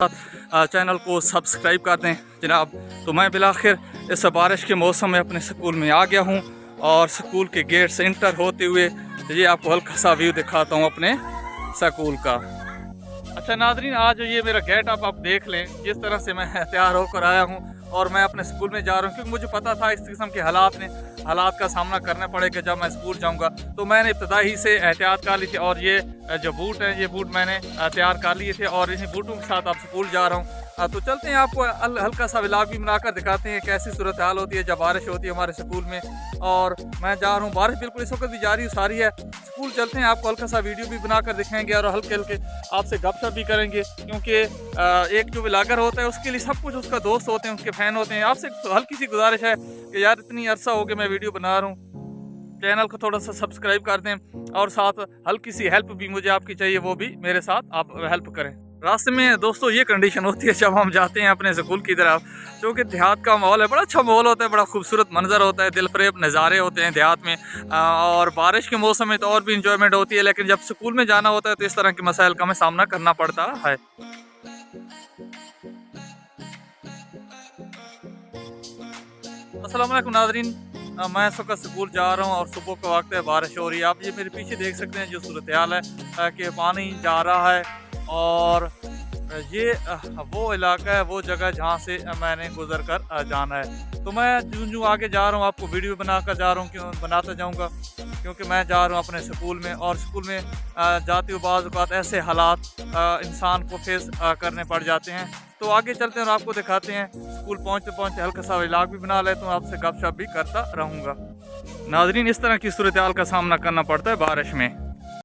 Channel को subscribe कर दें जनाब। तो मैं बिलाखिर इस बारिश के मौसम में अपने स्कूल में आ गया हूँ और स्कूल के गेट से इंटर होते हुए ये आपको हल्का सा व्यू दिखाता हूँ अपने स्कूल का। अच्छा नाज़रीन, आज ये मेरा गेट आप देख लें, जिस तरह से मैं तैयार होकर आया हूँ और मैं अपने स्कूल में जा रहा हूँ, क्योंकि मुझे पता था इस किस्म के हालात का सामना करना पड़ेगा जब मैं स्कूल जाऊँगा। तो मैंने इब्तदाई से एहतियात कर ली थी और ये जो बूट हैं, ये बूट मैंने तैयार कर लिए थे और इन्हीं बूटों के साथ अब स्कूल जा रहा हूँ। तो चलते हैं, आपको हल्का सा व्लॉग भी बनाकर दिखाते हैं कैसी सूरत हाल होती है जब बारिश होती है हमारे स्कूल में। और मैं जा रहा हूँ, बारिश बिल्कुल इस वक्त भी जारी सारी है। स्कूल चलते हैं, आपको हल्का सा वीडियो भी बनाकर दिखाएंगे और हल्के हल्के आपसे गपशप भी करेंगे, क्योंकि एक जो व्लॉगर होता है उसके लिए सब कुछ उसका दोस्त होते हैं, उसके फ़ैन होते हैं। आपसे हल्की सी गुजारिश है कि यार इतनी अरसा हो गया मैं वीडियो बना रहा हूँ, चैनल को थोड़ा सा सब्सक्राइब कर दें और साथ हल्की सी हेल्प भी मुझे आपकी चाहिए, वो भी मेरे साथ आप हेल्प करें। रास्ते में दोस्तों ये कंडीशन होती है जब हम जाते हैं अपने स्कूल की तरफ, क्योंकि देहात का माहौल है, बड़ा अच्छा माहौल होता है, बड़ा खूबसूरत मंजर होता है, दिलफरेब नज़ारे होते हैं देहात में। और बारिश के मौसम में तो और भी इंजॉयमेंट होती है, लेकिन जब स्कूल में जाना होता है तो इस तरह के मसाइल का हमें सामना करना पड़ता है। अस्सलाम वालेकुम नाज़रीन, मैं इस वक्त स्कूल जा रहा हूँ और सुबह का वक्त है, बारिश हो रही है। आप ये मेरे पीछे देख सकते हैं जो सूरत हाल है कि पानी जा रहा है और ये वो इलाका है, वो जगह जहाँ से मैंने गुजर कर जाना है। तो मैं जूं आगे जा रहा हूँ आपको वीडियो बनाकर जा रहा हूँ, क्यों बनाता जाऊँगा, क्योंकि मैं जा रहा हूँ अपने स्कूल में और स्कूल में जाते हुए बाज़ औक़ात ऐसे हालात इंसान को फेस करने पड़ जाते हैं। तो आगे चलते हैं और आपको दिखाते हैं। स्कूल पहुँचते पहुँचते हल्का सा व्लॉग भी बना लेता हूँ, आपसे गपशप भी करता रहूँगा। नाज़रीन, इस तरह की सूरत हाल का सामना करना पड़ता है बारिश में।